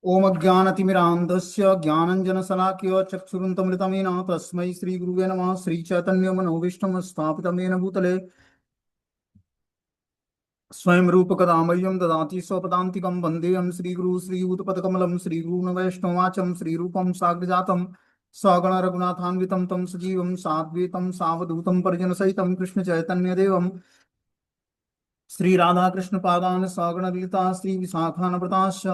ओम अज्ञानतिमिरान्धस्य ज्ञानञ्जनशलाकया चक्षुरुन्तमृतमेन तस्मै श्रीगुरुवे नमः। श्रीचैतन्यमनोभीष्टं स्थापितं येन भूतले स्वयं रूपकदा मह्यं ददाति स्वपदान्तिकं। वन्देऽहं श्रीगुरुं श्रीयुतपदकमलं श्रीगुरून् वैष्णवाचं श्रीरूपं साग्रजातं सगणरघुनाथान्वितं तं सजीवं साद्वैतं सावधूतं परिजनसहितं कृष्णचैतन्यदेवं श्रीराधाकृष्णपादान् सगणललिता श्रीविशाखान्विताश्च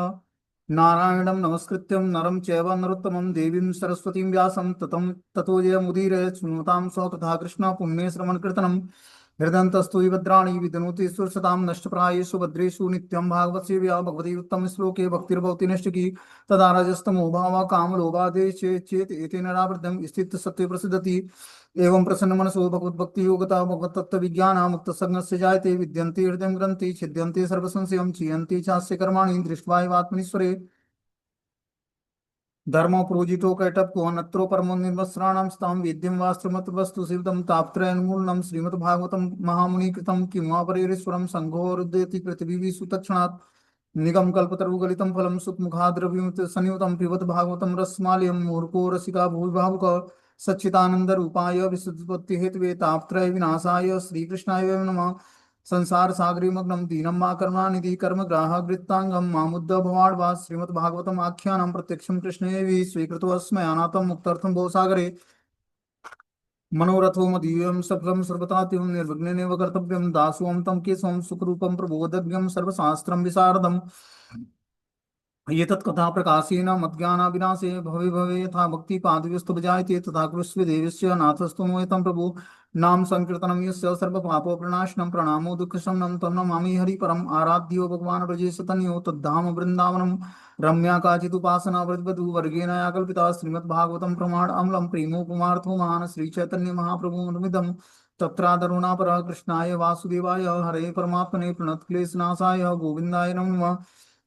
नारायणं नमस्कृत्यं नरं चैव नरोत्तमं देवीं सरस्वतीं व्यासं ततो जयमुदीरये शृणुतां स्वकथा कृष्ण पुण्ये श्रवणकीर्तनं हृदयन्तस्तु भद्राणि विदनोति सुरसतां नष्टप्रायेषु भद्रेषु नित्यं भागवत सेव्या भगवती उत्तम श्लोके भक्तिर्भवति नष्टकी तदा रजस्तमो भावः कामलोभादेश चेत् एतेन रावृद्धं स्थित सत्त्वे प्रसिद्धति एवं प्रसन्न मनसो भगवद्भक्ति योगता भगवत तत्व विज्ञान मुक्त संगस्य जायते विद्यन्ते हृदय ग्रंथि छिद्यन्ते सर्वसंशयं क्षीयन्ते चास्य कर्माणि दृष्ट्वा एवात्मनीश्वरे धर्मो प्रोजितो कैटपको नत्रो परमो निर्वस्त्राणां स्तां वेद्यं वास्त्रमत वस्तु सिद्धं तापत्रयन्मूलनं श्रीमद्भागवतं महामुनिकृतं किं वा परेश्वरं संघोरुद्यति पृथिवी सुतक्षणात् निगम कल्पतरुगलितं फलं सुखमुखाद्रव्यमुत संयुतं पिबत भागवतं रसमालयं मूर्खो रसिका भूविभावुक सच्चिदानंद रूपाय विशुद्धि हेतवे तापत्रय विनाशाय श्रीकृष्णाय वयं नमः। संसार सागरी मग्नं दीनं मा करुणानिधि कर्म ग्राहकृतांगं मामुद्द भवाड्वा श्रीमद्भागवतम् आख्यानं प्रत्यक्षं कृष्णेवि स्वीकृतोऽस्मै अनाथं मुक्तर्थं भवसागरे मनोरथो मदीयं सफलं सर्वतातिं निर्विघ्नेनैव कर्तव्यं दासोऽहं तं केशवं सुखरूपं प्रबोधव्यं सर्वशास्त्रं विशारदम् एतत्कथा प्रकाशेन मज्ञानाविनाशे भवे भवे यथा भक्ति पादव्यस्तु जायते तथा कृष्ण देवस्य नाथस्तु मोहितं प्रभु नाम संकीर्तनं यस्य सर्वपापप्रणाशनं प्रणामो दुःखशमनं तं नमामि हरिपरम् आराध्यो भगवान् ब्रजेशतनयो तद्धाम वृन्दावनं रम्या काचिदुपासना वृद्वधू वर्गेण या कल्पिता श्रीमद्भागवतं प्रमाण अम्लं प्रेमोपमार्थो महान् श्रीचैतन्यमहाप्रभुमिदं तत्रादरुणापर कृष्णाय वासुदेवाय हरे परमात्मने प्रणतक्लेशनाशाय गोविन्दाय नमो नमः।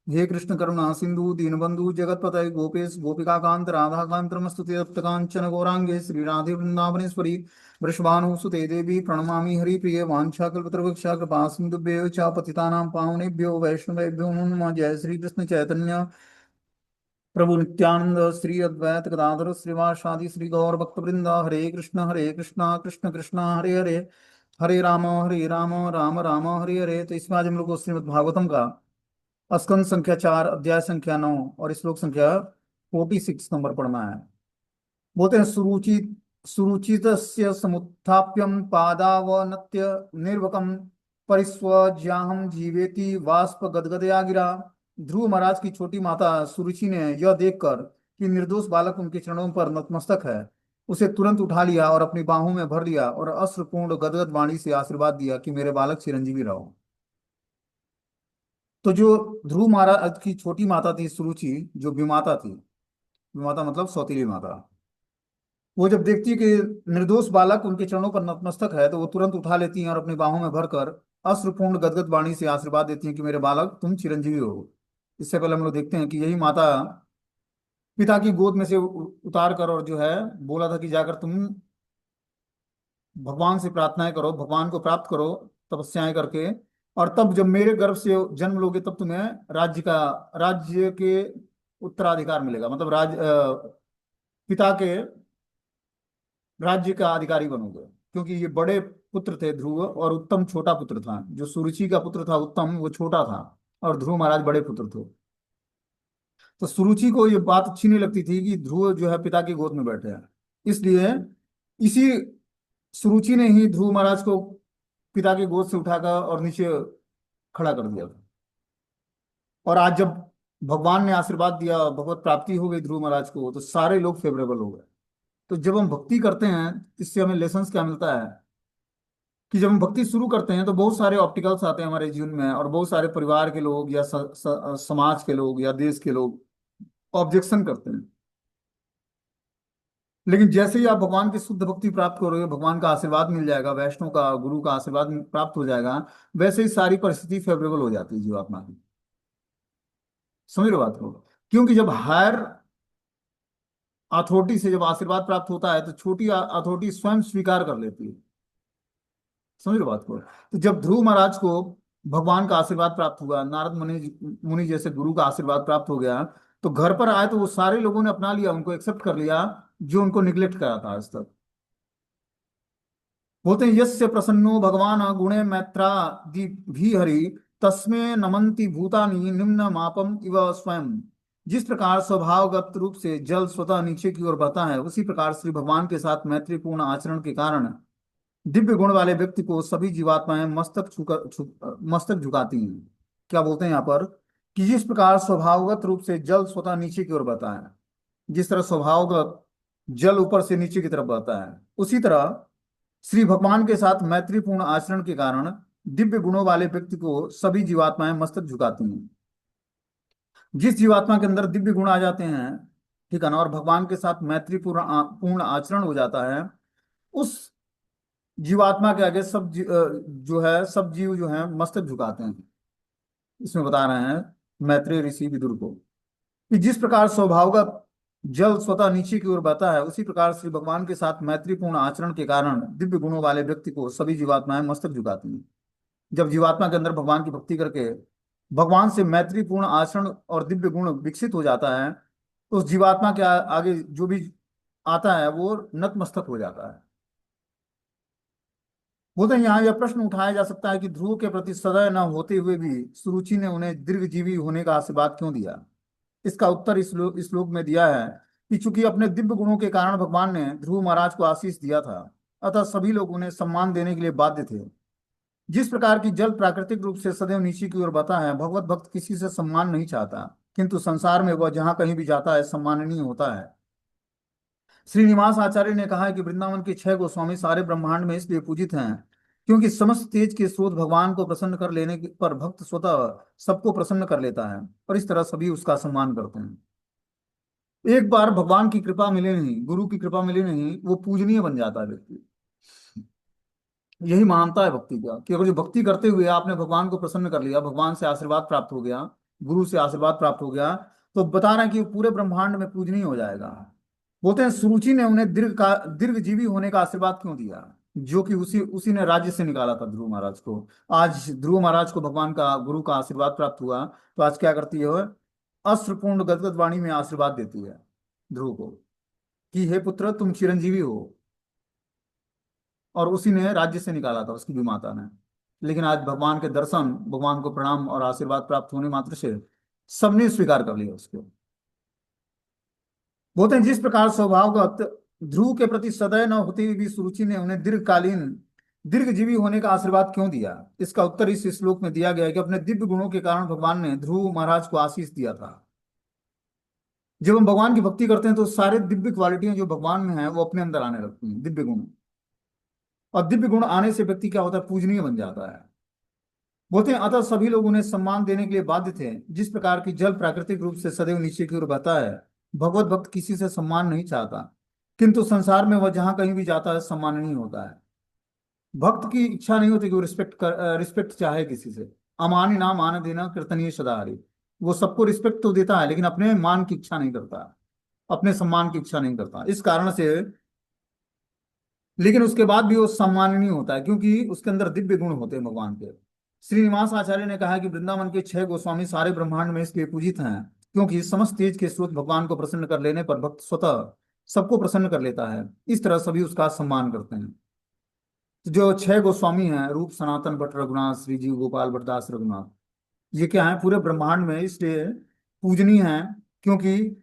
हे कृष्ण करुणा सिंधु दीनबंधु जगतपतये गोपेश गोपिकाकांत राधाकांत नमस्तुते तप्त कांचन गौरांगे श्री राधे वृंदावनेश्वरी वृषभानुसुते देवी प्रणमामि हरिप्रिये वाञ्छाकल्पतरुभ्यश्च कृपा सिन्धुभ्यो च पतितानां पावनेभ्यो वैष्णवेभ्यो नमो नमः। जय श्री कृष्ण चैतन्य प्रभु नित्यानंद श्री अद्वैत गदाधर श्रीवासादि श्री गौर भक्तवृंद हरे कृष्णा कृष्ण कृष्ण हरे हरे हरे राम राम राम हरे हरे। तो इसमें आज हम लोग को श्रीमद् भागवतम का स्कंद संख्या 4 अध्याय संख्या 9 और श्लोक संख्या 46 नंबर पढ़ना है। बोलते हैं सुरुचित समुत्थाप्यम पादावनत्य निर्वकम परिस्वज्याहम जीवेति वाष्प गदगदया गिरा। ध्रुव महाराज की छोटी माता सुरुचि ने यह देखकर कि निर्दोष बालक उनके चरणों पर नतमस्तक है उसे तुरंत उठा लिया और अपनी बाहों में भर लिया और अश्रुपूर्ण गदगद वाणी से आशीर्वाद दिया कि मेरे बालक चिरंजीवी रहो। तो जो ध्रुव महाराज की छोटी माता थी सुरुचि, जो विमाता थी, विमाता मतलब सौतेली माता, वो जब देखती है कि निर्दोष बालक उनके चरणों पर नतमस्तक है तो वो तुरंत उठा लेती हैं और अपनी बाहों में भरकर अश्रुपूर्ण गदगद वाणी से आशीर्वाद देती हैं कि मेरे बालक तुम चिरंजीवी हो। इससे पहले हम लोग देखते हैं कि यही माता पिता की गोद में से उतार कर और जो है बोला था कि जाकर तुम भगवान से प्रार्थनाएं करो, भगवान को प्राप्त करो तपस्याएं करके, और तब जब मेरे गर्भ से जन्म लोगे तब तुम्हें राज्य के उत्तराधिकार मिलेगा, मतलब पिता के राज्य का अधिकारी बनोगे। क्योंकि ये बड़े पुत्र थे ध्रुव और उत्तम छोटा पुत्र था। जो सुरुचि का पुत्र था उत्तम वो छोटा था और ध्रुव महाराज बड़े पुत्र थे। तो सुरुचि को ये बात अच्छी नहीं लगती थी कि ध्रुव जो है पिता की गोद में बैठे हैं। इसलिए इसी सुरुचि ने ही ध्रुव महाराज को पिता की गोद से उठाकर और नीचे खड़ा कर दिया था। और आज जब भगवान ने आशीर्वाद दिया, भगवत प्राप्ति हो गई ध्रुव महाराज को, तो सारे लोग फेवरेबल हो गए। तो जब हम भक्ति करते हैं इससे हमें लेसन्स क्या मिलता है कि जब हम भक्ति शुरू करते हैं तो बहुत सारे ऑब्स्टिकल्स आते हैं हमारे जीवन में, और बहुत सारे परिवार के लोग या समाज के लोग या देश के लोग ऑब्जेक्शन करते हैं। लेकिन जैसे ही आप भगवान की शुद्ध भक्ति प्राप्त करोगे, भगवान का आशीर्वाद मिल जाएगा, वैष्णव का गुरु का आशीर्वाद प्राप्त हो जाएगा, वैसे ही सारी परिस्थिति फेवरेबल हो जाती है जीवात्मा की। समझ लो बात को। क्योंकि जब हायर अथॉरिटी से जब आशीर्वाद प्राप्त होता है तो छोटी अथॉरिटी स्वयं स्वीकार कर लेती है। समझ लो बात को। तो जब ध्रुव महाराज को भगवान का आशीर्वाद प्राप्त हुआ, नारद मुनि मुनि जैसे गुरु का आशीर्वाद प्राप्त हो गया, तो घर पर आए तो वो सारे लोगों ने अपना लिया, उनको एक्सेप्ट कर लिया, जो उनको निग्लेक्ट करा था आज तक। बोलते हैं यस्य प्रसन्नो भगवान गुणे मैत्रा भी हरि तस्मे नमन्ति भूतानि निम्न मापम इव स्वयं। जिस प्रकार स्वभावगत रूप से जल स्वतः नीचे की ओर बहता है, उसी प्रकार श्री भगवान के साथ मैत्रीपूर्ण आचरण के कारण दिव्य गुण वाले व्यक्ति को सभी जीवात्माएं मस्तक झुकाती हैं। क्या बोलते हैं यहाँ पर, कि जिस प्रकार स्वभावगत रूप से जल स्वतः नीचे की ओर बहता है, जिस तरह स्वभावगत जल ऊपर से नीचे की तरफ बहता है, उसी तरह श्री भगवान के साथ मैत्रीपूर्ण आचरण के कारण दिव्य गुणों वाले व्यक्ति को सभी जीवात्माएं मस्तक झुकाती हैं। जिस जीवात्मा के अंदर दिव्य गुण आ जाते हैं, ठीक है ना, और भगवान के साथ पूर्ण आचरण हो जाता है, उस जीवात्मा के आगे जो है सब जीव जो है मस्तक झुकाते हैं। इसमें बता रहे हैं मैत्रेय ऋषि विदुर को, कि जिस प्रकार स्वभावगत जल स्वतः नीचे की ओर बहता है, उसी प्रकार श्री भगवान के साथ मैत्रीपूर्ण आचरण के कारण दिव्य गुणों वाले व्यक्ति को सभी जीवात्माएं मस्तक झुकाती हैं। जब जीवात्मा के अंदर भगवान की भक्ति करके भगवान से मैत्रीपूर्ण आचरण और दिव्य गुण विकसित हो जाता है, तो उस जीवात्मा के आगे जो भी आता है वो नतमस्तक हो जाता है। बोलते हैं यहाँ यह प्रश्न उठाया जा सकता है कि ध्रुव के प्रति सदय न होते हुए भी सुरुचि ने उन्हें दीर्घजीवी होने का आशीर्वाद क्यों दिया। इसका उत्तर इस श्लोक में दिया है कि चूंकि अपने दिव्य गुणों के कारण भगवान ने ध्रुव महाराज को आशीष दिया था, अतः सभी लोग उन्हें सम्मान देने के लिए बाध्य थे। जिस प्रकार की जल प्राकृतिक रूप से सदैव नीचे की ओर बहता है, भगवत भक्त किसी से सम्मान नहीं चाहता, किंतु संसार में वह जहां कहीं भी जाता है सम्माननीय होता है। श्रीनिवास आचार्य ने कहा है कि वृंदावन के 6 गोस्वामी सारे ब्रह्मांड में इसलिए पूजित हैं क्योंकि समस्त तेज के स्रोत भगवान को प्रसन्न कर लेने पर भक्त स्वतः सबको प्रसन्न कर लेता है, और इस तरह सभी उसका सम्मान करते हैं। एक बार भगवान की कृपा मिले नहीं, गुरु की कृपा मिले नहीं, वो पूजनीय बन जाता है व्यक्ति। यही मानता है भक्ति का, कि अगर जो भक्ति करते हुए आपने भगवान को प्रसन्न कर लिया, भगवान से आशीर्वाद प्राप्त हो गया, गुरु से आशीर्वाद प्राप्त हो गया, तो बता रहे हैं कि वो पूरे ब्रह्मांड में पूजनीय हो जाएगा। बोलते हैं सुरुचि ने उन्हें दीर्घ जीवी होने का आशीर्वाद क्यों दिया, जो कि उसी उसी ने राज्य से निकाला था ध्रुव महाराज को। आज ध्रुव महाराज को भगवान का गुरु का आशीर्वाद प्राप्त हुआ, तो आज क्या करती है वह, अस्त्रपूर्ण गदगद वाणी में आशीर्वाद देती है ध्रुव को, कि हे पुत्र तुम चिरंजीवी हो। और उसी ने राज्य से निकाला था, उसकी भी माता ने। लेकिन आज भगवान के दर्शन, भगवान को प्रणाम और आशीर्वाद प्राप्त होने मात्र से सबने स्वीकार कर लिया उसको। बोलते हैं जिस प्रकार स्वभावगत ध्रुव के प्रति सदैव न होती हुई भी सुरुचि ने उन्हें दीर्घजीवी होने का आशीर्वाद क्यों दिया। इसका उत्तर इस श्लोक में दिया गया है कि अपने दिव्य गुणों के कारण भगवान ने ध्रुव महाराज को आशीष दिया था। जब हम भगवान की भक्ति करते हैं तो सारे दिव्य क्वालिटियां जो भगवान में है वो अपने अंदर आने लगती हैं, दिव्य गुण। और दिव्य गुण आने से व्यक्ति क्या होता है, पूजनीय बन जाता है। बोलते हैं अतः सभी लोग उन्हें सम्मान देने के लिए बाध्य थे। जिस प्रकार की जल प्राकृतिक रूप से सदैव नीचे की ओर बहता है, भगवत भक्त किसी से सम्मान नहीं चाहता, किंतु संसार में वह जहां कहीं भी जाता है सम्माननीय होता है। भक्त की इच्छा नहीं होती कि वो रिस्पेक्ट चाहे किसी से। अमानी ना मान देना कीर्तनीय सदा हरि। वो सबको रिस्पेक्ट तो देता है, लेकिन अपने मान की इच्छा नहीं करता, अपने सम्मान की इच्छा नहीं करता। इस कारण से, लेकिन उसके बाद भी वो सम्माननीय होता है, क्योंकि उसके अंदर दिव्य गुण होते हैं भगवान के। श्रीनिवास आचार्य ने कहा कि वृंदावन के 6 गोस्वामी सारे ब्रह्मांड में इसलिए पूजित हैं क्योंकि समस्त तेज के स्रोत भगवान को प्रसन्न कर लेने पर भक्त स्वतः सबको प्रसन्न कर लेता है, इस तरह सभी उसका सम्मान करते हैं। तो जो 6 गोस्वामी हैं, रूप सनातन भट्ट रघुनाथ, श्री जीव गोपाल भट्टदास रघुनाथ, ये क्या है, पूरे ब्रह्मांड में इसलिए पूजनीय हैं क्योंकि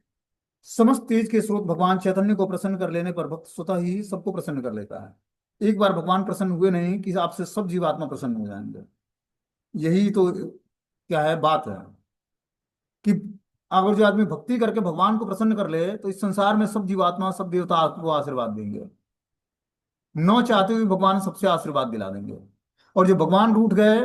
समस्त तेज के स्रोत भगवान चैतन्य को प्रसन्न कर लेने पर भक्त स्वतः ही सबको प्रसन्न कर लेता है। एक बार भगवान प्रसन्न हुए नहीं कि आपसे सब जीवात्मा प्रसन्न हो जाएंगे। यही तो क्या है, बात है कि अगर जो आदमी भक्ति करके भगवान को प्रसन्न कर ले, तो इस संसार में सब जीवात्मा, सब देवता आपको आशीर्वाद देंगे। न चाहते हुए भगवान सबसे आशीर्वाद दिला देंगे। और जो भगवान रूठ गए,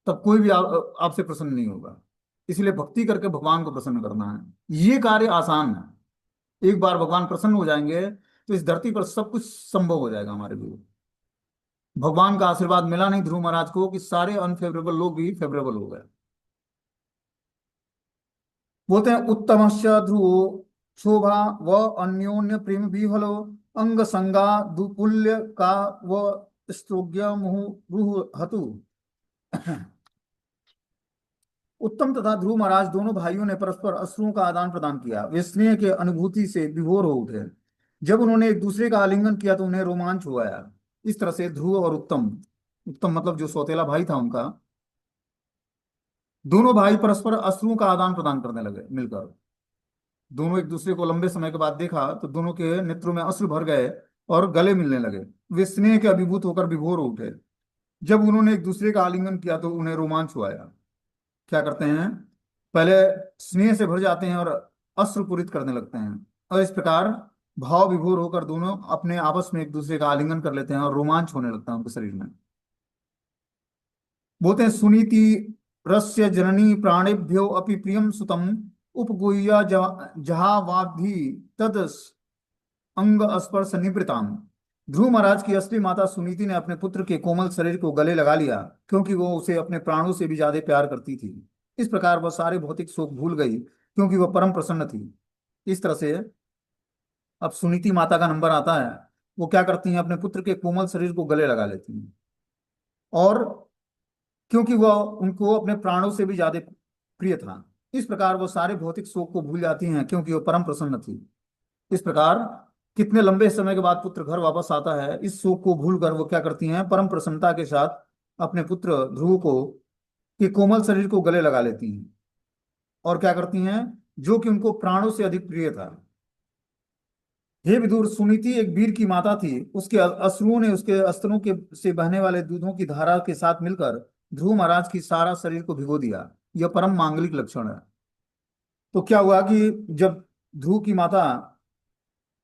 तब कोई भी आपसे प्रसन्न नहीं होगा। इसलिए भक्ति करके भगवान को प्रसन्न करना है, ये कार्य आसान है। एक बार भगवान प्रसन्न हो जाएंगे तो इस धरती पर सब कुछ संभव हो जाएगा हमारे लिए। भगवान का आशीर्वाद मिला नहीं ध्रुव महाराज को कि सारे अनफेवरेबल लोग भी फेवरेबल हो गए। बोलते हैं उत्तमश्च ध्रुवो शोभा व अन्योन्य प्रेम विहलो अंग संगा दुपुल्य का व स्त्रोग्य मुहु रुह हतु। उत्तम तथा ध्रुव महाराज दोनों भाइयों ने परस्पर अश्रुओं का आदान प्रदान किया। वे स्नेह के अनुभूति से विभोर हो उठे। जब उन्होंने एक दूसरे का आलिंगन किया तो उन्हें रोमांच हुआ। इस तरह से ध्रुव और उत्तम, उत्तम मतलब जो सौतेला भाई था उनका, दोनों भाई परस्पर अश्रुओं का आदान प्रदान करने लगे मिलकर। दोनों एक दूसरे को लंबे समय के बाद देखा तो दोनों के नेत्रों में अश्रु भर गए और गले मिलने लगे। वे स्नेह के अभिभूत होकर विभोर हो उठे। जब उन्होंने एक दूसरे का आलिंगन किया तो उन्हें रोमांच हुआ। क्या करते हैं, पहले स्नेह से भर जाते हैं और अश्रुपूरित करने लगते हैं, और इस प्रकार भाव विभोर होकर दोनों अपने आपस में एक दूसरे का आलिंगन कर लेते हैं और रोमांच होने लगता है उनके शरीर में। बोलते हैं सुनीति रस्य जननी प्राणेभ्यो अपि प्रियम सुतम उपगुह्य जहावाधि तद अंग स्पर्श निवृताम। ध्रुव महाराज की असली माता सुनीति ने अपने पुत्र के कोमल शरीर को गले लगा लिया, क्योंकि वो उसे अपने प्राणों से भी ज्यादा प्यार करती थी। इस प्रकार वह सारे भौतिक शोक भूल गई, क्योंकि वह परम प्रसन्न थी। इस तरह से अब सुनीति माता का नंबर आता है। वो क्या करती हैं, अपने पुत्र के कोमल शरीर को गले लगा लेती हैं, और क्योंकि वह उनको अपने प्राणों से भी ज्यादा प्रिय था, इस प्रकार वो सारे भौतिक शोक को भूल जाती हैं, क्योंकि वो परम प्रसन्न थी। इस प्रकार कितने लंबे समय के बाद पुत्र घर वापस आता है, इस शोक को भूलकर वो क्या करती हैं, परम प्रसन्नता के साथ अपने पुत्र ध्रुव को के कोमल शरीर को गले लगा लेती हैं, और क्या करती हैं, जो कि उनको प्राणों से अधिक प्रिय था। हे विदुर, सुनीति एक वीर की माता थी। उसके अश्रुओं ने उसके अस्त्रों के से बहने वाले दूधों की धारा के साथ मिलकर ध्रुव महाराज की सारा शरीर को भिगो दिया। यह परम मांगलिक लक्षण है। तो क्या हुआ कि जब ध्रुव की माता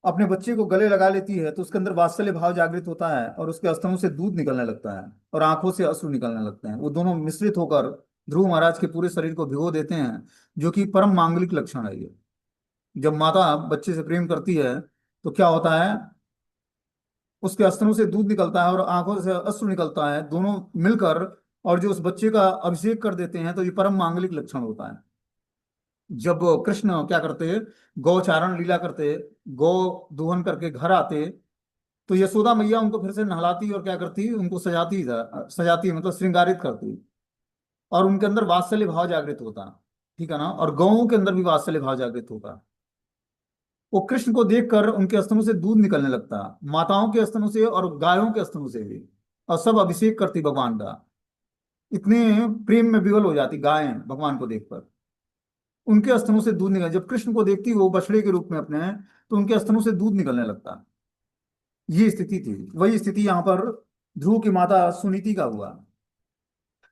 अपने बच्चे को गले लगा लेती है तो उसके अंदर वात्सल्य भाव जागृत होता है, और उसके स्तनों से दूध निकलने लगता है और आंखों से अश्रु निकलने लगते हैं। वो दोनों मिश्रित होकर ध्रुव महाराज के पूरे शरीर को भिगो देते हैं, जो कि परम मांगलिक लक्षण है ये। जब माता बच्चे से प्रेम करती है तो क्या होता है, उसके स्तनों से दूध निकलता है और आंखों से अश्रु निकलता है, दोनों मिलकर, और जो उस बच्चे का अभिषेक कर देते हैं, तो ये परम मांगलिक लक्षण होता है। जब कृष्ण क्या करते, गौचारण लीला करते, गौ दोहन करके घर आते, तो यशोदा मैया उनको फिर से नहलाती और क्या करती, उनको सजाती मतलब श्रृंगारित करती, और उनके अंदर वात्सल्य भाव जागृत होता। ठीक है ना, और गौओं के अंदर भी वात्सल्य भाव जागृत होता। वो कृष्ण को देखकर उनके स्तनों से दूध निकलने लगता, माताओं के स्तनों से और गायों के स्तनों से भी, और सब अभिषेक करती भगवान का। इतने प्रेम में विवल हो जाती गायें भगवान को देखकर, उनके स्तनों से दूध निकल, जब कृष्ण को देखती वो बछड़े के रूप में अपने, तो उनके स्तनों से दूध निकलने लगता। ये स्थिति थी। वही स्थिति यहाँ पर ध्रुव की माता सुनीति का हुआ।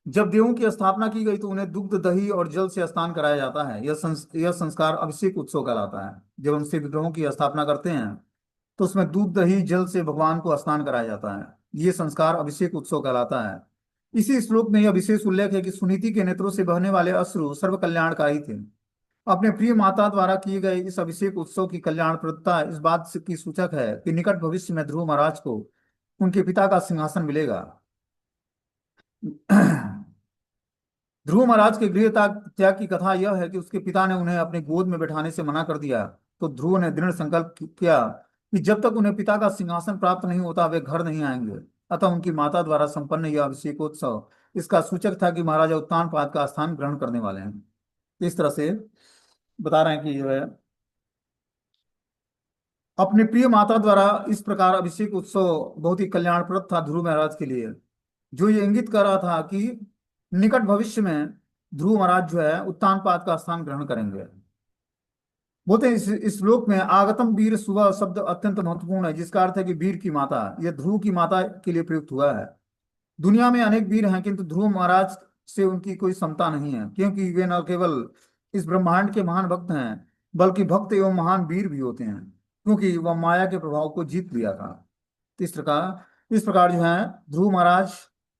जब देवों की स्थापना की गई तो उन्हें दुग्ध दही और जल से स्नान कराया जाता है। यह संस्कार अभिषेक उत्सव कहलाता है। जब उनसे विग्रहों की स्थापना करते हैं तो उसमें दूध दही जल से भगवान को स्नान कराया जाता है। ये संस्कार अभिषेक उत्सव कहलाता है। इसी श्लोक में यह विशेष उल्लेख है कि सुनीति के नेत्रों से बहने वाले अश्रु सर्व कल्याणकारी थे। अपने प्रिय माता द्वारा किए गए इस अभिषेक उत्सव की कल्याणप्रदता इस बात की सूचक है कि निकट भविष्य में ध्रुव महाराज को उनके पिता का सिंहासन मिलेगा। ध्रुव महाराज के गृह त्याग की कथा यह है कि उसके पिता ने उन्हें अपने गोद में बैठाने से मना कर दिया, तो ध्रुव ने दृढ़ संकल्प किया कि जब तक उन्हें पिता का सिंहासन प्राप्त नहीं होता वे घर नहीं आएंगे। अतः उनकी माता द्वारा संपन्न यह अभिषेकोत्सव इसका सूचक था कि महाराजा उत्तानपाद का स्थान ग्रहण करने वाले हैं। इस तरह से बता रहे हैं कि जो है अपने प्रिय माता द्वारा इस प्रकार अभिषेक उत्सव बहुत ही कल्याणप्रद था ध्रुव महाराज के लिए, जो ये इंगित कर रहा था कि निकट भविष्य में ध्रुव महाराज जो है उत्तानपाद का स्थान ग्रहण करेंगे। बोलते हैं इस श्लोक में आगतम वीर सुबह शब्द अत्यंत महत्वपूर्ण है, जिसका अर्थ है कि वीर की माता। यह ध्रुव की माता के लिए प्रयुक्त हुआ है। दुनिया में अनेक वीर हैं, किंतु ध्रुव महाराज से उनकी कोई समता नहीं है, क्योंकि वे न केवल इस ब्रह्मांड के महान भक्त हैं, बल्कि भक्त एवं महान वीर भी होते हैं, क्योंकि वह माया के प्रभाव को जीत लिया था। तो इस प्रकार जो है ध्रुव महाराज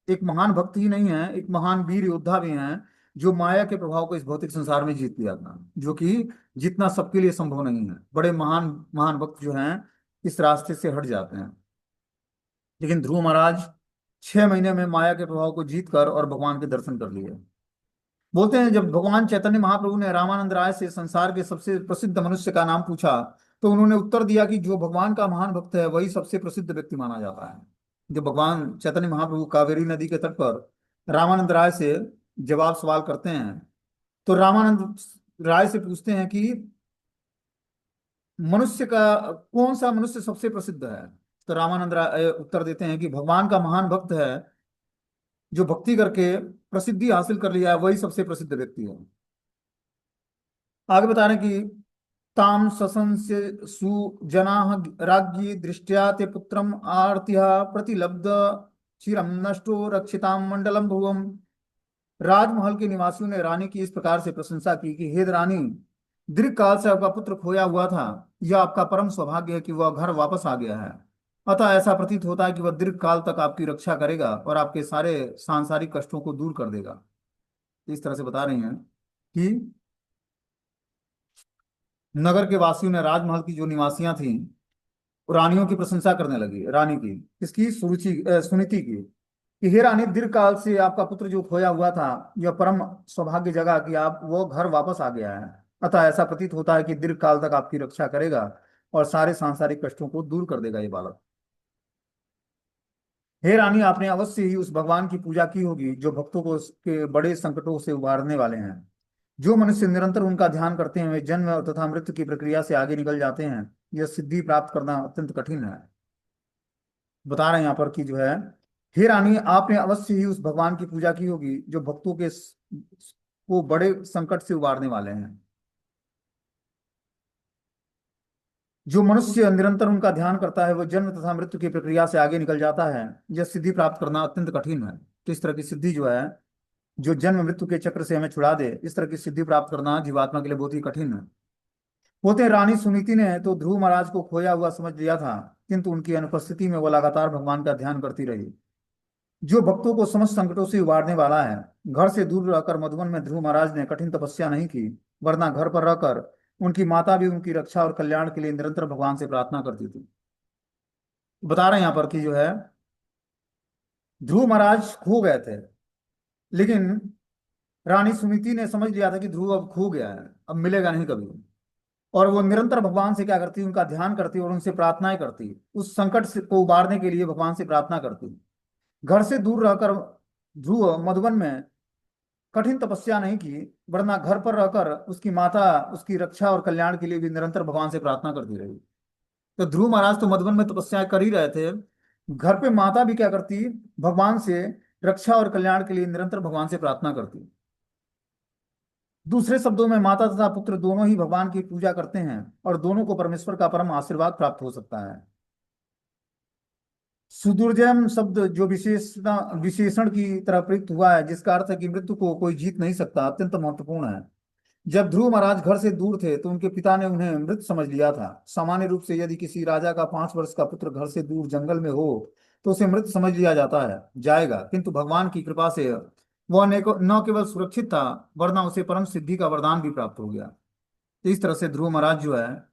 एक महान भक्त ही नहीं है, एक महान वीर योद्धा भी हैं, जो माया के प्रभाव को इस भौतिक संसार में जीत लिया था, जो कि जितना सबके लिए संभव नहीं है। बड़े महान महान भक्त जो हैं इस रास्ते से हट जाते हैं, लेकिन ध्रुव महाराज 6 महीने में माया के प्रभाव को जीत कर और भगवान के दर्शन कर लिए। बोलते हैं जब भगवान चैतन्य महाप्रभु ने रामानंद राय से संसार के सबसे प्रसिद्ध मनुष्य का नाम पूछा, तो उन्होंने उत्तर दिया कि जो भगवान का महान भक्त है वही सबसे प्रसिद्ध व्यक्ति माना जाता है। जब भगवान चैतन्य महाप्रभु कावेरी नदी के तट पर रामानंद राय से जवाब सवाल करते हैं तो रामानंद राय से पूछते हैं कि मनुष्य का कौन सा मनुष्य सबसे प्रसिद्ध है। तो रामानंद राय उत्तर देते हैं कि भगवान का महान भक्त है, जो भक्ति करके प्रसिद्धि हासिल कर लिया है वही सबसे प्रसिद्ध व्यक्ति है। आगे बता रहे हैं कि ताम ससंस्य सुजनाः राज्ञी दृष्ट्या ते पुत्रम आर्तिहा प्रतिलब्ध चिरम नष्टो रक्षितां मंडलम भुवम। राजमहल के निवासियों ने रानी की इस प्रकार से प्रशंसा की कि हे रानी, दीर्घ काल से आपका पुत्र खोया हुआ था, यह आपका परम सौभाग्य है कि वह घर वापस आ गया है। अतः ऐसा प्रतीत होता है कि वह दीर्घ काल तक आपकी रक्षा करेगा और आपके सारे सांसारिक कष्टों को दूर कर देगा। इस तरह से बता रही हैं कि नगर के वासियों ने राजमहल की जो निवासियां थीं रानियों की प्रशंसा करने लगी, रानी की इसकी सुनीति की कि हे रानी, दीर्घ काल से आपका पुत्र जो खोया हुआ था यह परम सौभाग्य जगह कि आप वो घर वापस आ गया है। अतः ऐसा प्रतीत होता है कि दीर्घ काल तक आपकी रक्षा करेगा और सारे सांसारिक कष्टों को दूर कर देगा ये बालक। हे रानी, आपने अवश्य ही उस भगवान की पूजा की होगी जो भक्तों को उसके बड़े संकटों से उबारने वाले हैं। जो मनुष्य निरंतर उनका ध्यान करते हैं वे जन्म तथा मृत्यु की प्रक्रिया से आगे निकल जाते हैं। यह सिद्धि प्राप्त करना अत्यंत कठिन है। बता रहे हैं यहाँ पर कि जो है, हे रानी, आपने अवश्य ही उस भगवान की पूजा की होगी जो भक्तों के को बड़े संकट से उबारने वाले हैं। जो मनुष्य निरंतर उनका ध्यान करता है वह जन्म तथा मृत्यु की प्रक्रिया से आगे निकल जाता है। यह सिद्धि प्राप्त करना अत्यंत कठिन है। तो इस तरह की सिद्धि जो है, जो जन्म मृत्यु के चक्र से हमें छुड़ा दे, इस तरह की सिद्धि प्राप्त करना जीवात्मा के लिए बहुत ही कठिन है। होते रानी सुनीति ने तो ध्रुव महाराज को खोया हुआ समझ लिया था, किंतु उनकी अनुपस्थिति में वो लगातार भगवान का ध्यान करती रही। जो भक्तों को समस्त संकटों से उबारने वाला है। घर से दूर रहकर मधुवन में ध्रुव महाराज ने कठिन तपस्या नहीं की, वरना घर पर रहकर उनकी माता भी उनकी रक्षा और कल्याण के लिए निरंतर भगवान से प्रार्थना करती थी। बता रहे हैं यहाँ पर कि जो है, ध्रुव महाराज खो गए थे, लेकिन रानी सुनीति ने समझ लिया था कि ध्रुव अब खो गया है, अब मिलेगा नहीं कभी। और वो निरंतर भगवान से क्या करती, उनका ध्यान करती और उनसे प्रार्थनाएं करती, उस संकट से को उबारने के लिए भगवान से प्रार्थना करती। घर से दूर रहकर ध्रुव मधुबन में कठिन तपस्या नहीं की, वरना घर पर रहकर उसकी माता उसकी रक्षा और कल्याण के लिए भी निरंतर भगवान से प्रार्थना करती रही। तो ध्रुव महाराज तो मधुबन में तपस्या कर ही रहे थे, घर पे माता भी क्या करती, भगवान से रक्षा और कल्याण के लिए निरंतर भगवान से प्रार्थना करती। दूसरे शब्दों में माता तथा पुत्र दोनों ही भगवान की पूजा करते हैं और दोनों को परमेश्वर का परम आशीर्वाद प्राप्त हो सकता है। सुदुर्जय शब्द जो विशेषण की तरह प्रयुक्त हुआ है, जिसका अर्थ है कि मृत्यु को कोई जीत नहीं सकता, अत्यंत महत्वपूर्ण है। जब ध्रुव महाराज घर से दूर थे तो उनके पिता ने उन्हें मृत समझ लिया था। सामान्य रूप से यदि किसी राजा का 5 वर्ष का पुत्र घर से दूर जंगल में हो तो उसे मृत समझ लिया जाता है जाएगा, किंतु भगवान की कृपा से वह न केवल सुरक्षित था, वरना उसे परम सिद्धि का वरदान भी प्राप्त हो गया। तो इस तरह से ध्रुव महाराज जो है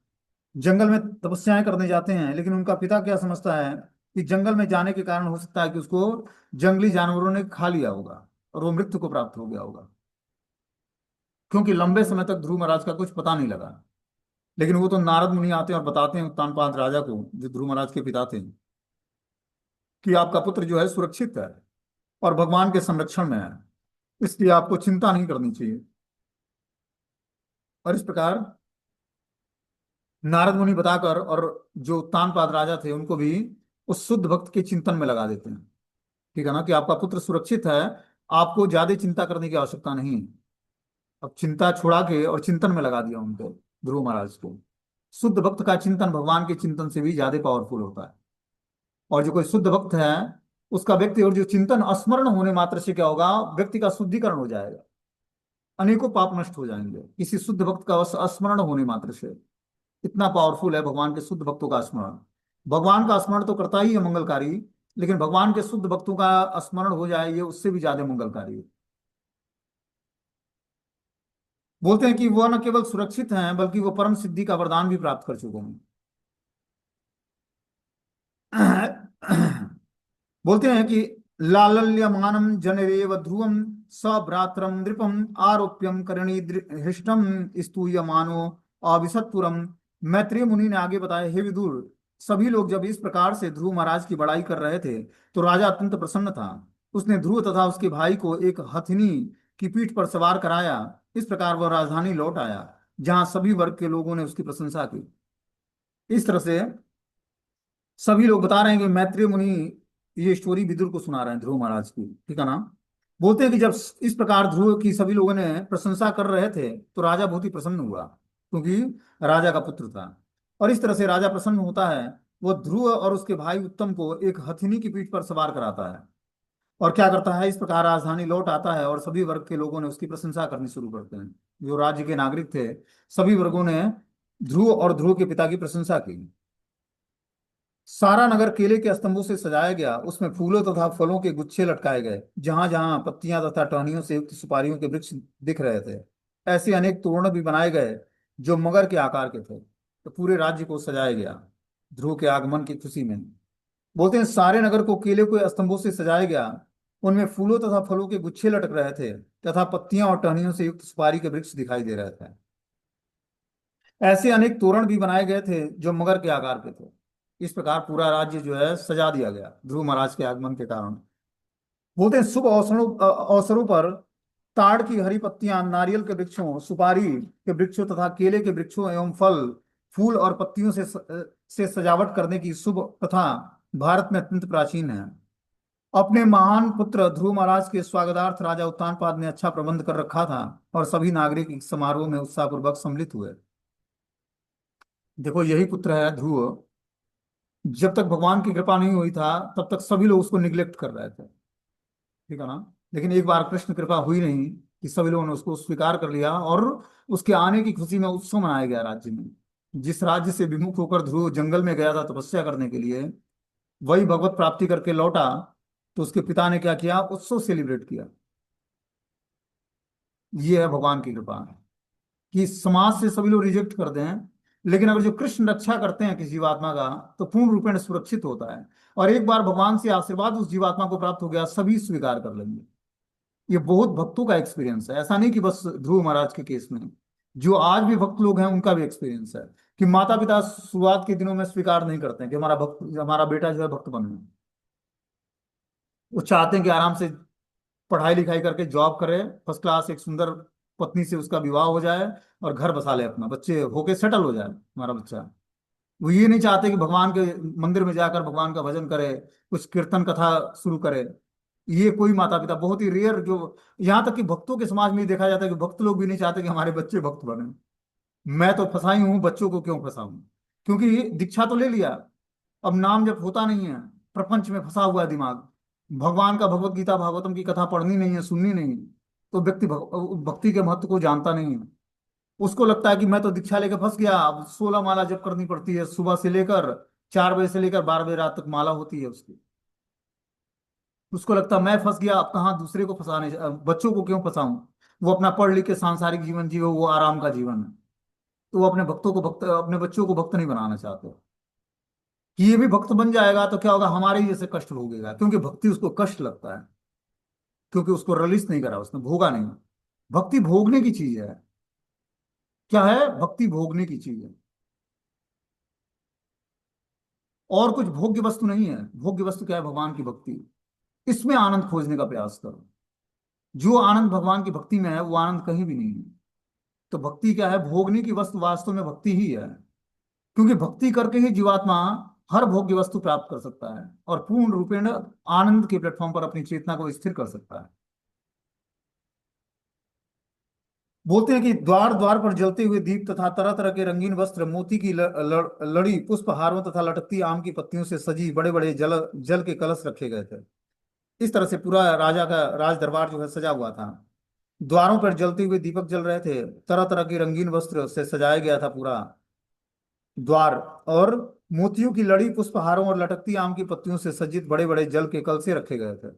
जंगल में तपस्याएं करने जाते हैं, लेकिन उनका पिता क्या समझता है कि जंगल में जाने के कारण हो सकता है कि उसको जंगली जानवरों ने खा लिया होगा और वो मृत्यु को प्राप्त हो गया होगा, क्योंकि लंबे समय तक ध्रुव महाराज का कुछ पता नहीं लगा। लेकिन वो तो नारद मुनि आते हैं और बताते हैं उत्तानपाद राजा को, जो ध्रुव महाराज के पिता थे, कि आपका पुत्र जो है सुरक्षित है और भगवान के संरक्षण में है, इसलिए आपको चिंता नहीं करनी चाहिए। और इस प्रकार नारद मुनि बताकर और जो उत्तानपाद राजा थे उनको भी उस शुद्ध भक्त के चिंतन में लगा देते हैं। ठीक है ना, कि आपका पुत्र सुरक्षित है, आपको ज्यादा चिंता करने की आवश्यकता नहीं है। अब चिंता छुड़ा के और चिंतन में लगा दिया उनको, ध्रुव महाराज को। शुद्ध भक्त का चिंतन भगवान के चिंतन से भी ज्यादा पावरफुल होता है। और जो कोई शुद्ध भक्त है उसका व्यक्ति और जो चिंतन स्मरण होने मात्र से क्या होगा, व्यक्ति का शुद्धिकरण हो जाएगा, अनेकों पाप नष्ट हो जाएंगे किसी शुद्ध भक्त का स्मरण होने मात्र से। इतना पावरफुल है भगवान के शुद्ध भक्तों का स्मरण। भगवान का स्मरण तो करता ही है मंगलकारी, लेकिन भगवान के शुद्ध भक्तों का स्मरण हो जाए ये उससे भी ज्यादा मंगलकारी है। बोलते हैं कि वह न केवल सुरक्षित हैं बल्कि वो परम सिद्धि का वरदान भी प्राप्त कर चुके हैं। बोलते हैं कि लालल्यमानं जनरेव ध्रुवं सभ्रातरं नृपं आरोप्यम करणी हृष्टम स्तूयमानो अविशत्पुरम। मैत्रेय मुनि ने आगे बताया, हे विदुर, सभी लोग जब इस प्रकार से ध्रुव महाराज की बड़ाई कर रहे थे तो राजा अत्यंत प्रसन्न था। उसने ध्रुव तथा उसके भाई को एक हथिनी की पीठ पर सवार कराया इस प्रकार वह राजधानी लौट आया, जहां सभी वर्ग के लोगों ने उसकी प्रशंसा की। इस तरह से सभी लोग बता रहे हैं कि मैत्रेय मुनि ये स्टोरी विदुर को सुना रहे हैं, ध्रुव महाराज की, ठीक है ना। बोलते हैं कि जब इस प्रकार ध्रुव की सभी लोगों ने प्रशंसा कर रहे थे तो राजा बहुत ही प्रसन्न हुआ, क्योंकि राजा का पुत्र था। और इस तरह से राजा प्रसन्न होता है, वो ध्रुव और उसके भाई उत्तम को एक हथिनी की पीठ पर सवार कराता है, और क्या करता है, इस प्रकार राजधानी लौट आता है और सभी वर्ग के लोगों ने उसकी प्रशंसा करनी शुरू करते हैं। जो राज्य के नागरिक थे, सभी वर्गों ने ध्रुव और ध्रुव के पिता की प्रशंसा की। सारा नगर केले के स्तंभों से सजाया गया, उसमें फूलों तथा फलों के गुच्छे लटकाए गए, जहां जहां पत्तियां तथा टहनियों से युक्त सुपारियों के वृक्ष दिख रहे थे। ऐसे अनेक तोरण भी बनाए गए जो मगर के आकार के थे। तो पूरे राज्य को सजाया गया ध्रुव के आगमन की खुशी में। बोलते हैं सारे नगर को केले के स्तंभों से सजाया गया, उनमें फूलों तथा फलों के गुच्छे लटक रहे थे, तथा पत्तियां और टहनियों से युक्त सुपारी के वृक्ष दिखाई दे रहे थे। ऐसे अनेक तोरण भी बनाए गए थे जो मगर के आकार के थे। इस प्रकार पूरा राज्य जो है सजा दिया गया ध्रुव महाराज के आगमन के कारण। बोलते हैं शुभ अवसरों पर ताड़ की हरी पत्तियां, नारियल के वृक्षों, सुपारी के वृक्षों तथा केले के वृक्षों एवं फल, फूल और पत्तियों से सजावट करने की शुभ प्रथा भारत में अत्यंत प्राचीन है। अपने महान पुत्र ध्रुव महाराज के स्वागतार्थ राजा उत्तानपाद ने अच्छा प्रबंध कर रखा था, और सभी नागरिक इस समारोह में उत्साहपूर्वक सम्मिलित हुए। देखो यही पुत्र है ध्रुव। जब तक भगवान की कृपा नहीं हुई था तब तक सभी लोग उसको निग्लेक्ट कर रहे थे, ठीक है ना। लेकिन एक बार कृष्ण कृपा हुई नहीं कि सभी लोगों ने उसको स्वीकार कर लिया, और उसके आने की खुशी में उत्सव मनाया गया राज्य में। जिस राज्य से विमुख होकर ध्रुव जंगल में गया था तपस्या करने के लिए, वही भगवत प्राप्ति करके लौटा, तो उसके पिता ने क्या किया, उत्सव सेलिब्रेट किया। ये है भगवान की कृपा, कि समाज से सभी लोग रिजेक्ट कर दें, लेकिन अगर जो कृष्ण रक्षा करते हैं किसी जीवात्मा का, तो पूर्ण रूपेण सुरक्षित होता है। और एक बार भगवान से आशीर्वाद उस जीवात्मा को प्राप्त हो गया, सभी स्वीकार कर लेंगे। ये बहुत भक्तों का एक्सपीरियंस है, ऐसा नहीं कि बस ध्रुव महाराज के केस में। जो आज भी भक्त लोग हैं उनका भी एक्सपीरियंस है, कि माता पिता शुरुआत के दिनों में स्वीकार नहीं करते हैं कि हमारा बेटा जो है भक्त बने। वो चाहते हैं कि आराम से पढ़ाई लिखाई करके जॉब करे, फर्स्ट क्लास एक सुंदर पत्नी से उसका विवाह हो जाए, और घर बसा ले, अपना बच्चे होके सेटल हो जाए हमारा बच्चा। वो ये नहीं चाहते कि भगवान के मंदिर में जाकर भगवान का भजन करे, कुछ कीर्तन कथा शुरू करे। ये कोई माता पिता, बहुत ही रेयर, जो यहाँ तक कि भक्तों के समाज में ही देखा जाता है कि भक्त लोग भी नहीं चाहते कि हमारे बच्चे भक्त बने। मैं तो फंसाई हूँ, बच्चों को क्यों फंसाऊं? क्योंकि दीक्षा तो ले लिया, अब नाम जब होता नहीं है, प्रपंच में फंसा हुआ है दिमाग, भगवान का भगवत गीता भागवतम की कथा पढ़नी नहीं है, सुननी नहीं है, तो व्यक्ति भक्ति के महत्व को जानता नहीं है। उसको लगता है कि मैं तो दीक्षा लेकर फंस गया, अब 16 माला जप करनी पड़ती है, सुबह से लेकर 4 बजे से लेकर 12 बजे रात तक माला होती है उसकी। उसको लगता है मैं फंस गया, अब कहाँ दूसरे को फंसाने, बच्चों को क्यों फंसाऊं? वो अपना पढ़ लिख के सांसारिक जीवन जियो, वो आराम का जीवन है। तो वो अपने भक्तों को भक्त, अपने बच्चों को भक्त नहीं बनाना चाहते। कि ये भी भक्त बन जाएगा तो क्या होगा, हमारे ही जैसे कष्ट भोगेगा, क्योंकि भक्ति उसको कष्ट लगता है, क्योंकि उसको रलिस नहीं करा, उसने भोगा नहीं। भक्ति भोगने की चीज है। क्या है? भक्ति भोगने की चीज है, और कुछ भोग्य वस्तु नहीं है। भोग्य वस्तु क्या है? भगवान की भक्ति। इसमें आनंद खोजने का प्रयास करो। जो आनंद भगवान की भक्ति में है वो आनंद कहीं भी नहीं है। तो भक्ति क्या है? भोगने की वस्तु वास्तव में भक्ति ही है, क्योंकि भक्ति करके ही जीवात्मा हर भोग्य वस्तु प्राप्त कर सकता है, और पूर्ण रूपेण आनंद के प्लेटफॉर्म पर अपनी चेतना को स्थिर कर सकता है। बोलते हैं कि द्वार द्वार पर जलते हुए दीप तथा तरह तरह के रंगीन वस्त्र, मोती की लड़ी, पुष्प हारों तथा लटकती आम की पत्तियों से सजी बड़े बड़े जल जल के कलश रखे गए थे। इस तरह से पूरा राजा का राज दरबार जो है सजा हुआ था। द्वारों पर जलते हुए दीपक जल रहे थे, तरह तरह के रंगीन वस्त्र से सजाया गया था पूरा द्वार, और मोतियों की लड़ी, पुष्पहारों और लटकती आम की पत्तियों से सज्जित बड़े बड़े जल के कलशे रखे गए थे।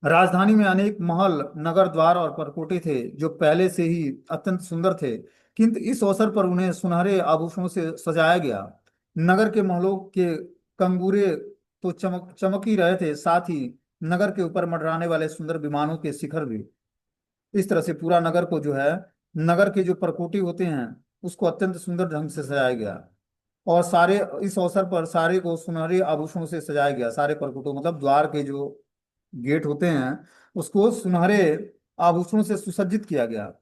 राजधानी में अनेक महल, नगर द्वार और परकोटे थे, जो पहले से ही अत्यंत सुंदर थे, किंतु इस अवसर पर उन्हें सुनहरे आभूषणों से सजाया गया। नगर के महलों के कंगूरे तो चमक चमक ही रहे थे, साथ ही नगर के ऊपर मंडराने वाले सुंदर विमानों के शिखर भी। इस तरह से पूरा नगर को जो है, नगर के जो परकोटे होते हैं उसको अत्यंत सुंदर ढंग से सजाया गया। और सारे, इस अवसर पर सारे को सुनहरे आभूषणों से सजाया गया। सारे परकुटों मतलब द्वार के जो गेट होते हैं उसको सुनहरे आभूषणों से सुसज्जित किया गया।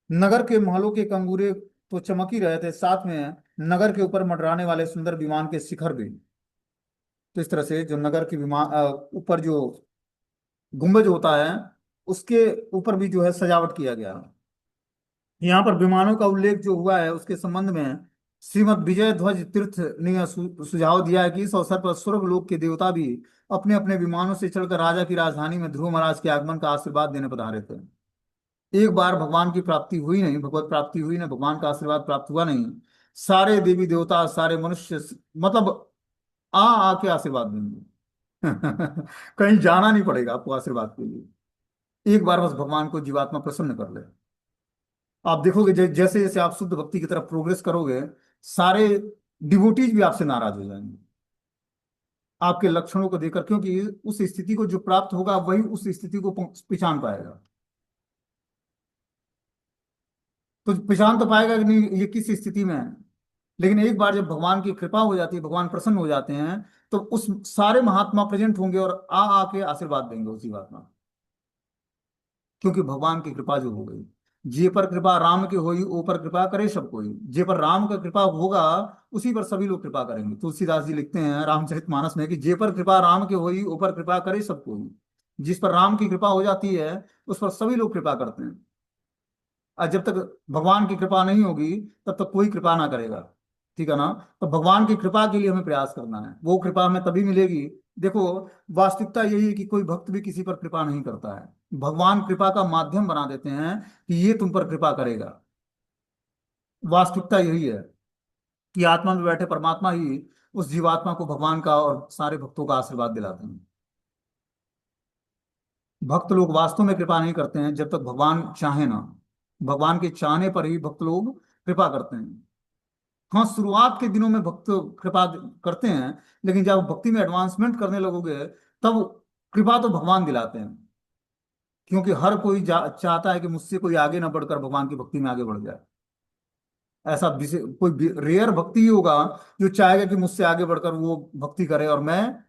नगर के महलों के कंगूरे तो चमक ही रहे थे, साथ में नगर के ऊपर मंडराने वाले सुंदर विमान के शिखर भी। तो इस तरह से जो नगर के विमान ऊपर जो गुंबज होता है, उसके ऊपर भी जो है सजावट किया गया। यहाँ पर विमानों का उल्लेख जो हुआ है उसके संबंध में श्रीमद विजय ध्वज तीर्थ ने सुझाव दिया है कि इस अवसर पर स्वर्ग लोक के देवता भी अपने अपने विमानों से चढ़कर राजा की राजधानी में ध्रुव महाराज के आगमन का आशीर्वाद देने पधारे थे। एक बार भगवान की प्राप्ति हुई नहीं, भगवत प्राप्ति हुई नहीं, भगवान का आशीर्वाद प्राप्त हुआ नहीं, सारे देवी देवता सारे मनुष्य मतलब आ आके आशीर्वाद देंगे। कहीं जाना नहीं पड़ेगा आपको आशीर्वाद के लिए। एक बार बस भगवान को जीवात्मा प्रसन्न कर ले। आप देखोगे जैसे जैसे आप शुद्ध भक्ति की तरफ प्रोग्रेस करोगे, सारे डिवोटीज भी आपसे नाराज हो जाएंगे आपके लक्षणों को देखकर, क्योंकि उस स्थिति को जो प्राप्त होगा वही उस स्थिति को पहचान पाएगा। तो पहचान तो पाएगा कि नहीं ये किस स्थिति में है। लेकिन एक बार जब भगवान की कृपा हो जाती है, भगवान प्रसन्न हो जाते हैं, तो उस सारे महात्मा प्रेजेंट होंगे और आ आके आशीर्वाद देंगे उसी बात में। क्योंकि भगवान की कृपा जो हो गई, जे पर कृपा राम की होई ओ पर कृपा करे सब कोई। जे पर राम का कृपा होगा उसी पर सभी लोग कृपा करेंगे। तुलसीदास जी लिखते हैं रामचरितमानस में कि जे पर कृपा राम की होई ओ पर कृपा करे सब कोई। जिस पर राम की कृपा हो जाती है उस पर सभी लोग कृपा करते हैं। और जब तक भगवान की कृपा नहीं होगी तब तक कोई कृपा ना करेगा। ठीक है ना। तो भगवान की कृपा के लिए हमें प्रयास करना है, वो कृपा हमें तभी मिलेगी। देखो, वास्तविकता यही है कि कोई भक्त भी किसी पर कृपा नहीं करता है, भगवान कृपा का माध्यम बना देते हैं कि ये तुम पर कृपा करेगा। वास्तविकता यही है कि आत्मा में बैठे परमात्मा ही उस जीवात्मा को भगवान का और सारे भक्तों का आशीर्वाद दिलाते हैं। भक्त लोग वास्तव में कृपा नहीं करते हैं जब तक भगवान चाहे ना। भगवान के चाहने पर ही भक्त लोग कृपा करते हैं। हाँ, शुरुआत के दिनों में भक्त कृपा करते हैं, लेकिन जब भक्ति में एडवांसमेंट करने लगोगे तब कृपा तो भगवान दिलाते हैं। क्योंकि हर कोई चाहता है कि मुझसे कोई आगे ना बढ़कर भगवान की भक्ति में आगे बढ़ जाए। ऐसा कोई रेयर भक्ति ही होगा जो चाहेगा कि मुझसे आगे बढ़कर वो भक्ति करे और मैं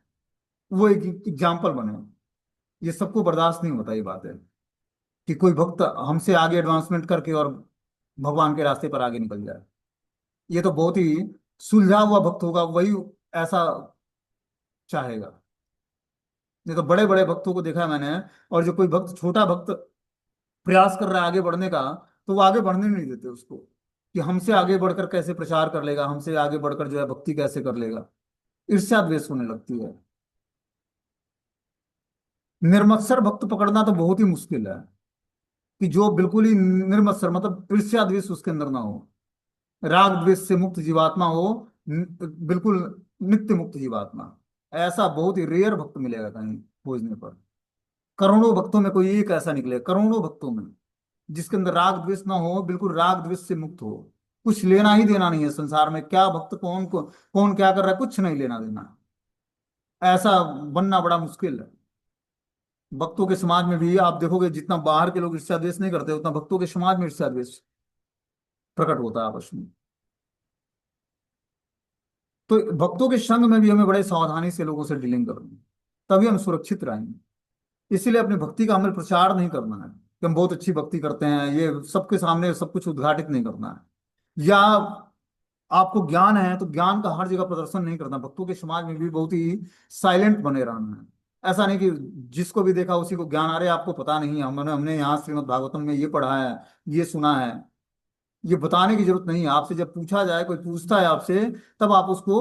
वो एक एग्जाम्पल बने। ये सबको बर्दाश्त नहीं होता, ये बात है कि कोई भक्त हमसे आगे एडवांसमेंट करके और भगवान के रास्ते पर आगे निकल जाए। ये तो बहुत ही सुलझा हुआ भक्त होगा वही ऐसा चाहेगा। नहीं तो बड़े बड़े भक्तों को देखा है मैंने। और जो कोई भक्त छोटा भक्त प्रयास कर रहा है आगे बढ़ने का, तो वो आगे बढ़ने नहीं देते उसको, कि हमसे आगे बढ़कर कैसे प्रचार कर लेगा, हमसे आगे बढ़कर जो है भक्ति कैसे कर लेगा। ईर्ष्या द्वेष होने लगती है। निर्मत्सर भक्त पकड़ना तो बहुत ही मुश्किल है, कि जो बिल्कुल ही निर्मत्सर मतलब ईर्ष्या द्वेष उसके अंदर ना हो, राग द्वेष से मुक्त जीवात्मा हो, बिल्कुल नित्य मुक्त जीवात्मा। ऐसा बहुत ही रेयर भक्त मिलेगा कहीं खोजने पर। करोड़ों भक्तों में कोई एक ऐसा निकले, करोड़ों भक्तों में, जिसके अंदर राग द्वेष ना हो, बिल्कुल राग द्वेष से मुक्त हो। कुछ लेना ही देना नहीं है संसार में, क्या भक्त कौन क्या कर रहा है, कुछ नहीं लेना देना। ऐसा बनना बड़ा मुश्किल है। भक्तों के समाज में भी आप देखोगे, जितना बाहर के लोग ईर्ष्या द्वेष नहीं करते उतना भक्तों के समाज में ईर्ष्या द्वेष प्रकट होता है आपस में। तो भक्तों के संग में भी हमें बड़े सावधानी से लोगों से डीलिंग करनी है, तभी हम सुरक्षित रहेंगे। इसीलिए अपनी भक्ति का हमें प्रचार नहीं करना है कि हम बहुत अच्छी भक्ति करते हैं, ये सबके सामने सब कुछ उद्घाटित नहीं करना है। या आपको ज्ञान है तो ज्ञान का हर जगह प्रदर्शन नहीं करना। भक्तों के समाज में भी बहुत ही साइलेंट बने रहना है। ऐसा नहीं कि जिसको भी देखा उसी को ज्ञान आ रहा है, आपको पता नहीं है, हमने हमने यहाँ श्रीमद् भागवतम में ये पढ़ा है, ये सुना है। ये बताने की जरूरत नहीं है। आपसे जब पूछा जाए, कोई पूछता है आपसे, तब आप उसको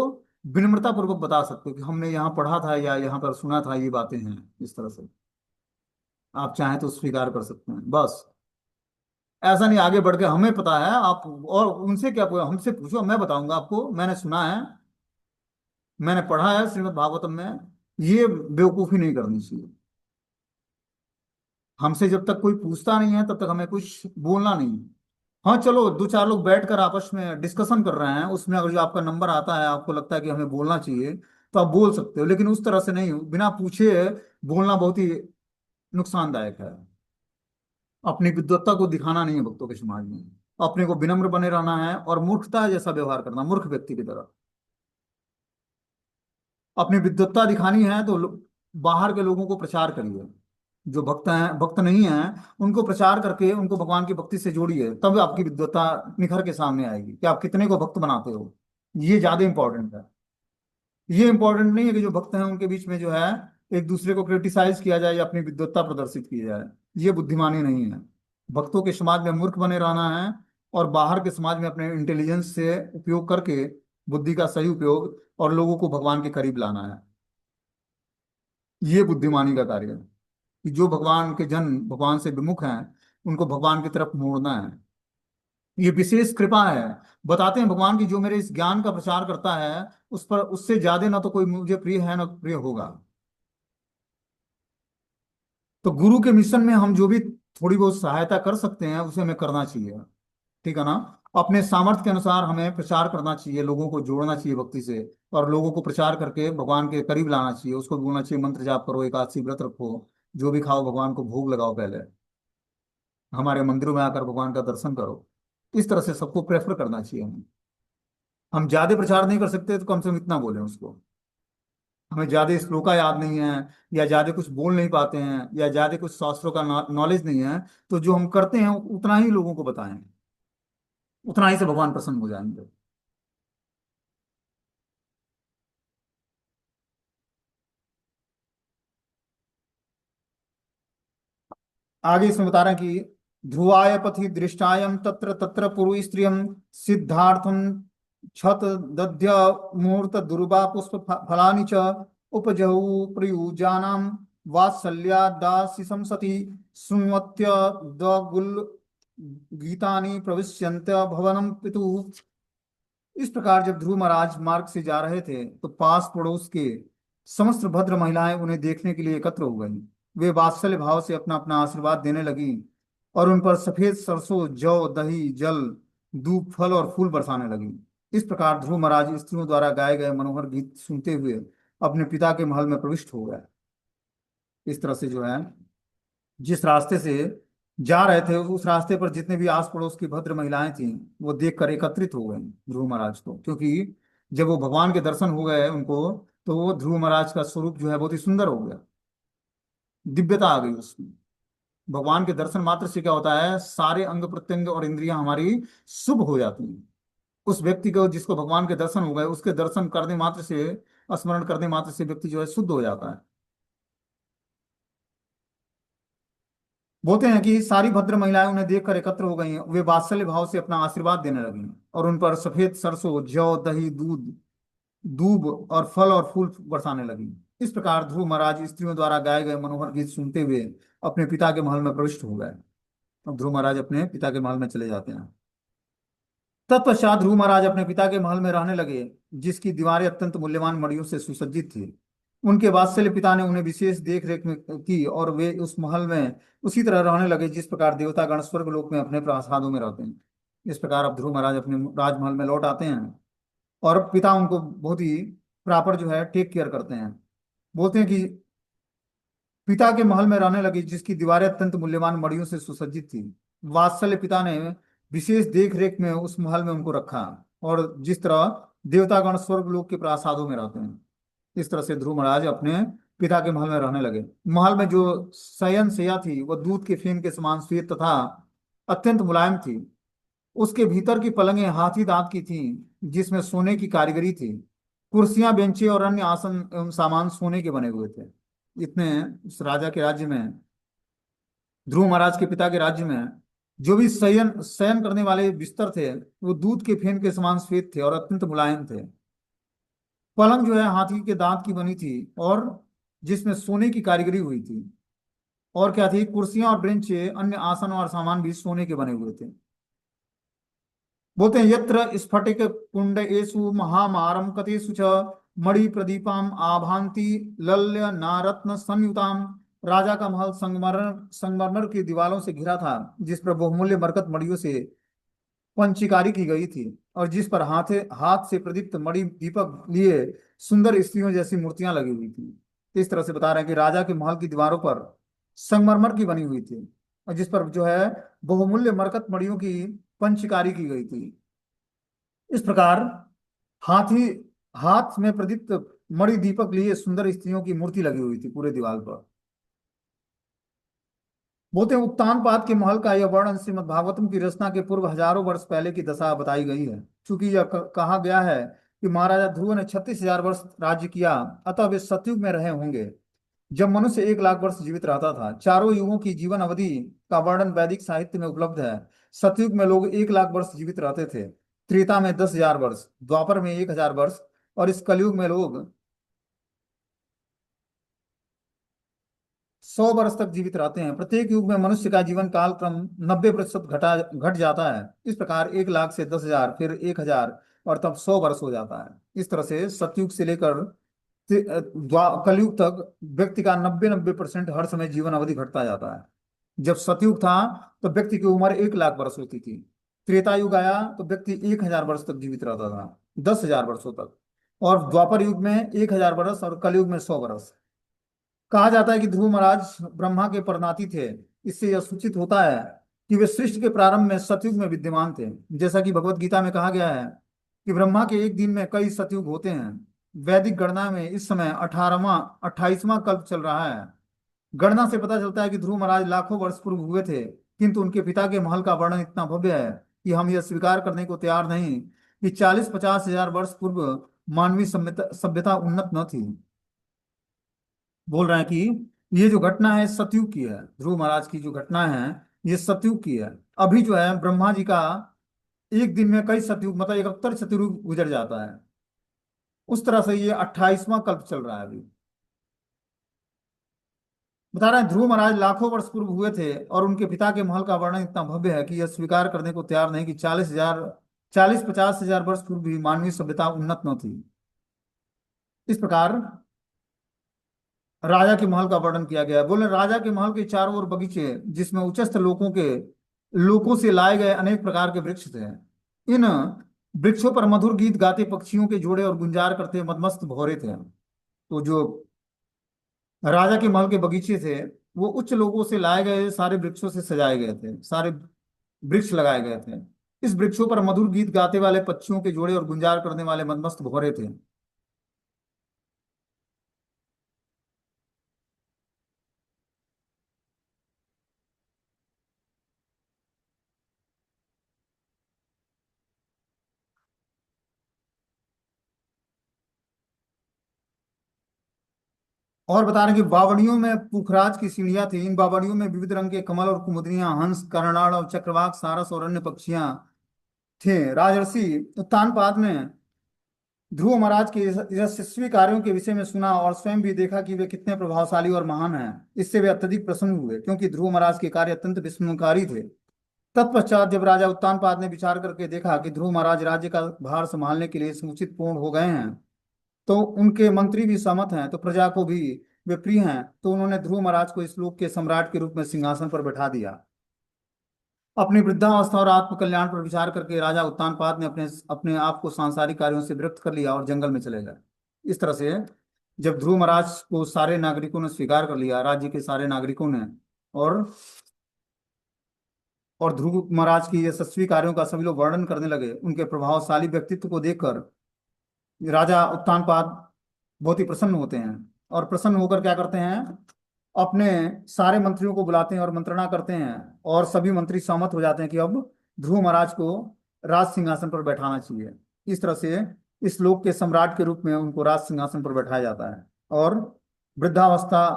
विनम्रता पूर्वक बता सकते हो कि हमने यहाँ पढ़ा था या यहाँ पर सुना था, ये बातें हैं। इस तरह से आप चाहें तो स्वीकार कर सकते हैं बस। ऐसा नहीं आगे बढ़ के हमें पता है आप और उनसे क्या पूछो, हमसे पूछो, मैं बताऊंगा आपको, मैंने सुना है, मैंने पढ़ा है श्रीमद् भागवतम में। ये बेवकूफी नहीं करनी चाहिए। हमसे जब तक कोई पूछता नहीं है तब तक हमें कुछ बोलना नहीं है। हाँ चलो, दो चार लोग बैठकर आपस में डिस्कशन कर रहे हैं, उसमें अगर जो आपका नंबर आता है, आपको लगता है कि हमें बोलना चाहिए, तो आप बोल सकते हो, लेकिन उस तरह से नहीं बिना पूछे बोलना बहुत ही नुकसानदायक है। अपनी विद्वत्ता को दिखाना नहीं है भक्तों के समाज में। अपने को विनम्र बने रहना है और मूर्खता जैसा व्यवहार करना, मूर्ख व्यक्ति की तरह। अपनी विद्वत्ता दिखानी है तो बाहर के लोगों को प्रचार करिए। जो भक्त हैं, भक्त नहीं हैं, उनको प्रचार करके उनको भगवान की भक्ति से जोड़िए, तब आपकी विद्वत्ता निखर के सामने आएगी कि आप कितने को भक्त बनाते हो। ये ज्यादा इंपॉर्टेंट है। ये इंपॉर्टेंट नहीं है कि जो भक्त हैं उनके बीच में जो है एक दूसरे को क्रिटिसाइज किया जाए या अपनी विद्वत्ता प्रदर्शित की जाए। ये बुद्धिमानी नहीं है। भक्तों के समाज में मूर्ख बने रहना है, और बाहर के समाज में अपने इंटेलिजेंस से उपयोग करके, बुद्धि का सही उपयोग, और लोगों को भगवान के करीब लाना है। ये बुद्धिमानी का कार्य है कि जो भगवान के जन भगवान से विमुख हैं उनको भगवान की तरफ मोड़ना है। ये विशेष कृपा है। बताते हैं भगवान की, जो मेरे इस ज्ञान का प्रचार करता है उस पर, उससे ज्यादा ना तो कोई मुझे प्रिय है ना प्रिय होगा। तो गुरु के मिशन में हम जो भी थोड़ी बहुत सहायता कर सकते हैं उसे हमें करना चाहिए। ठीक है ना। अपने सामर्थ्य के अनुसार हमें प्रचार करना चाहिए, लोगों को जोड़ना चाहिए भक्ति से, और लोगों को प्रचार करके भगवान के करीब लाना चाहिए। उसको बोलना चाहिए मंत्र जाप करो, एकादशी व्रत रखो, जो भी खाओ भगवान को भोग लगाओ, पहले हमारे मंदिरों में आकर भगवान का दर्शन करो। इस तरह से सबको प्रेफर करना चाहिए हमें। हम ज्यादा प्रचार नहीं कर सकते तो कम से कम इतना बोलें उसको। हमें ज्यादा श्लोका याद नहीं है, या ज्यादा कुछ बोल नहीं पाते हैं, या ज्यादा कुछ शास्त्रों का नॉलेज नहीं है, तो जो हम करते हैं उतना ही लोगों को बताएं, उतना ही से भगवान प्रसन्न हो जाएंगे। आगे इसमें बता रहे हैं कि ध्रुवाय पथि दृष्टायम तत्र तत्र पूर्व स्त्रियम सिद्धार्थम क्षत दध्य मुहूर्त दुर्वा पुष्प फलानि च उपजहु प्रयुजानाम वात्सल्यादासिसं सति सुमत्य दगुल गीतानि प्रविश्यन्त भवनम पितु। इस प्रकार जब ध्रुव महाराज मार्ग से जा रहे थे तो पास पड़ोस के समस्त भद्र महिलाएं उन्हें देखने के लिए एकत्र हो गईं। वे वात्सल्य भाव से अपना अपना आशीर्वाद देने लगी, और उन पर सफेद सरसों, जौ, दही, जल, दूब, फल और फूल बरसाने लगी। इस प्रकार ध्रुव महाराज स्त्रियों द्वारा गाए गए मनोहर गीत सुनते हुए अपने पिता के महल में प्रविष्ट हो गए। इस तरह से जो है, जिस रास्ते से जा रहे थे उस रास्ते पर जितने भी आस पड़ोस की भद्र महिलाएं थीं वो देखकर एकत्रित हो गई ध्रुव महाराज को, क्योंकि जब वो भगवान के दर्शन हो गए उनको, तो वो ध्रुव महाराज का स्वरूप जो है बहुत ही सुंदर हो गया, दिव्यता आ गई उसमें। भगवान के दर्शन मात्र से क्या होता है, सारे अंग प्रत्यंग और इंद्रियां हमारी शुभ हो जाती हैं। उस व्यक्ति को, जिसको भगवान के दर्शन हो गए, उसके दर्शन करने मात्र से, स्मरण करने मात्र से व्यक्ति जो है शुद्ध हो जाता है। बोलते हैं कि सारी भद्र महिलाएं उन्हें देखकर एकत्र हो गई। वे वात्सल्य भाव से अपना आशीर्वाद देने लगी, और उन पर सफेद सरसों, जौ, दही, दूध, दूब और फल और फूल बरसाने लगी। इस प्रकार ध्रुव महाराज स्त्रियों द्वारा गाए गए मनोहर गीत सुनते हुए अपने पिता के महल में प्रविष्ट हो गए। अब ध्रुव महाराज अपने पिता के महल में चले जाते हैं। तत्पश्चात ध्रुव महाराज अपने पिता के महल में रहने लगे, जिसकी दीवारें अत्यंत मूल्यवान मणियों से सुसज्जित थी। उनके वात्सल्य पिता ने उन्हें विशेष देख रेख में की, और वे उस महल में उसी तरह रहने लगे जिस प्रकार देवतागण स्वर्ग लोक में अपने प्रासादों में रहते हैं। इस प्रकार अब ध्रुव महाराज अपने राजमहल में लौट आते हैं, और पिता उनको बहुत ही प्रॉपर जो है टेक केयर करते हैं। बोलते हैं कि पिता के महल में रहने लगी, जिसकी दीवारें अत्यंत मूल्यवान मणियों से सुसज्जित थी। वात्सल्य पिता ने विशेष देख रेख में उस महल में उनको रखा, और जिस तरह देवतागण स्वर्ग लोक के प्रासादों में रहते हैं, इस तरह से ध्रुव महाराज अपने पिता के महल में रहने लगे। महल में जो शयन शैया थी वह दूध के फेन के समान श्वेत तथा अत्यंत मुलायम थी। उसके भीतर की पलंगें हाथी दांत की थीं, जिसमें सोने की कारीगरी थी। कुर्सियां, बेंचे और अन्य आसन एवं सामान सोने के बने हुए थे। इतने उस राजा के राज्य में, ध्रुव महाराज के पिता के राज्य में, जो भी शयन शयन करने वाले बिस्तर थे वो दूध के फेन के समान श्वेत थे और अत्यंत मुलायम थे। पलंग जो है हाथी के दांत की बनी थी, और जिसमें सोने की कारीगरी हुई थी। और क्या थी, कुर्सियां और बेंचे, अन्य आसन और सामान भी सोने के बने हुए थे। बोलते हैं यत्र स्फटिक कुंडेषु महामारम कतेषु च मणि प्रदीपाम आभांति लल्य नारत्न संयुताम। राजा का महल संगमरमर की दीवारों से घिरा था, जिस पर बहुमूल्य मरकत मणियों से पंचिकारी की गई थी, और जिस पर हाथ हाथ से प्रदीप्त मणि दीपक लिए सुंदर स्त्रियों जैसी मूर्तियां लगी हुई थी। इस तरह से बता रहे हैं कि राजा के महल की दीवारों पर संगमरमर की बनी हुई थी, और जिस पर जो है बहुमूल्य मरकत मणियों की पंचकारी की गई थी। इस प्रकार हाथी हाथ में प्रदीप्त मणि दीपक लिए सुंदर स्त्रियों की मूर्ति लगी हुई थी पूरे दीवार पर। बोलते हैं उत्तानपाद के महल का यह वर्णन श्रीमद् भागवतम की रचना के पूर्व हजारों वर्ष पहले की दशा बताई गई है। चूंकि यह कहा गया है कि महाराजा ध्रुव ने 36,000 वर्ष राज्य किया, अतः वे सतयुग में रहे होंगे जब मनुष्य 1 लाख वर्ष जीवित रहता था। चारों युगों की जीवन अवधि का वर्णन वैदिक साहित्य में उपलब्ध है। सतयुग में लोग 1 लाख वर्ष जीवित रहते थे, त्रेता में 10,000 वर्ष, द्वापर में 1,000 वर्ष, और इस कलयुग में लोग 100 वर्ष तक जीवित रहते हैं। प्रत्येक युग में मनुष्य का जीवन काल क्रम 90% घट जाता है। इस प्रकार 1 लाख से 10,000, फिर 1,000, और तब 100 वर्ष हो जाता है। इस तरह से सतयुग से लेकर कलयुग तक व्यक्ति का 90-90% हर समय जीवन अवधि घटता जाता है। जब सतयुग था तो व्यक्ति की उम्र 1 लाख वर्ष होती थी। त्रेता युग आया तो व्यक्ति 1,000 वर्ष तक जीवित रहता था, 10,000 वर्षों तक। और द्वापर युग में 1,000 वर्ष, और कलयुग में 100 वर्ष। कहा जाता है कि ध्रुव महाराज ब्रह्मा के परनाती थे। इससे यह सूचित होता है कि वे सृष्टि के प्रारंभ में सतयुग में विद्यमान थे। जैसा कि भगवत गीता में कहा गया है कि ब्रह्मा के एक दिन में कई सतयुग होते हैं। वैदिक गणना में इस समय 28वां कल्प चल रहा है। गणना से पता चलता है कि ध्रुव महाराज लाखों वर्ष पूर्व हुए थे, किंतु उनके पिता के महल का वर्णन इतना भव्य है कि हम यह स्वीकार करने को तैयार नहीं कि 40-50 हजार वर्ष पूर्व मानवीय सभ्यता सभ्यता उन्नत न थी। बोल रहे हैं कि ये जो घटना है सतयुग की है। ध्रुव महाराज की जो घटना है ये सतयुग की है। अभी जो है ब्रह्मा जी का एक दिन में कई सतयुग, मतलब 71 सतयुग गुजर जाता है। उस तरह से ये 28वां कल्प चल रहा है अभी। बता रहे हैं ध्रुव महाराज लाखों वर्ष पूर्व हुए थे, और उनके पिता के महल का वर्णन इतना भव्य है कि यह स्वीकार करने को तैयार नहीं कि 40,000 40-50 हजार वर्ष पूर्व भी मानवीय सभ्यता उन्नत न थी। इस प्रकार राजा के महल का वर्णन किया गया है। बोले राजा के महल के चारों ओर बगीचे, जिसमें उच्चस्थ लोकों से लाए गए अनेक प्रकार के वृक्ष थे। इन वृक्षों पर मधुर गीत गाते पक्षियों के जोड़े और गुंजार करते मदमस्त भौरे थे। तो जो राजा के महल के बगीचे थे वो उच्च लोगों से लाए गए सारे वृक्षों से सजाए गए थे, सारे वृक्ष लगाए गए थे। इस वृक्षों पर मधुर गीत गाते वाले पक्षियों के जोड़े और गुंजार करने वाले मदमस्त भौरे थे। और बता रहे हैं कि बावड़ियों में पुखराज की सीढ़ियां थी। इन बावड़ियों में विविध रंग के कमल और कुमुदियां, हंस, कर्नाड़ और चक्रवाक, सारस और अन्य पक्षियां थे। राजर्षि उत्तानपाद ने ध्रुव महाराज के यशस्वी कार्यों के विषय में सुना और स्वयं भी देखा कि वे कितने प्रभावशाली और महान हैं। इससे वे अत्यधिक प्रसन्न हुए, क्योंकि ध्रुव महाराज के कार्य अत्यंत विस्मयकारी थे। तत्पश्चात जब राजा उत्तानपाद ने विचार करके देखा कि ध्रुव महाराज राज्य का भार संभालने के लिए समुचित पूर्ण हो गए हैं, तो उनके मंत्री भी सहमत हैं, तो प्रजा को भी वे प्रिय हैं, तो उन्होंने ध्रुव महाराज को इस लोक के सम्राट के रूप में सिंहासन पर बैठा दिया। अपनी वृद्धावस्था और आत्म कल्याण पर विचार करके राजा उत्तानपाद ने अपने अपने आप को सांसारिक कार्यों से विरक्त कर लिया और जंगल में चले गए। इस तरह से जब ध्रुव महाराज को सारे नागरिकों ने स्वीकार कर लिया, राज्य के सारे नागरिकों ने, और ध्रुव महाराज की यशस्वी कार्यों का सभी लोग वर्णन करने लगे, उनके प्रभावशाली व्यक्तित्व को देखकर राजा उत्तानपाद बहुत ही प्रसन्न होते हैं। और प्रसन्न होकर क्या करते हैं, अपने सारे मंत्रियों को बुलाते हैं और मंत्रणा करते हैं, और सभी मंत्री सहमत हो जाते हैं कि अब ध्रुव महाराज को राज सिंहासन पर बैठाना चाहिए। इस तरह से इस लोक के सम्राट के रूप में उनको राज सिंहासन पर बैठाया जाता है। और वृद्धावस्था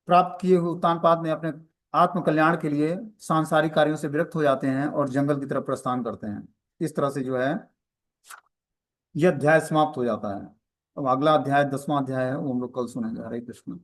प्राप्त किए हुए उत्तानपाद ने अपने आत्म कल्याण के लिए सांसारिक कार्यों से विरक्त हो जाते हैं और जंगल की तरफ प्रस्थान करते हैं। इस तरह से जो है यह अध्याय समाप्त हो जाता है। अब अगला अध्याय 10वां अध्याय है, वो हम लोग कल सुनेंगे। हरे कृष्ण।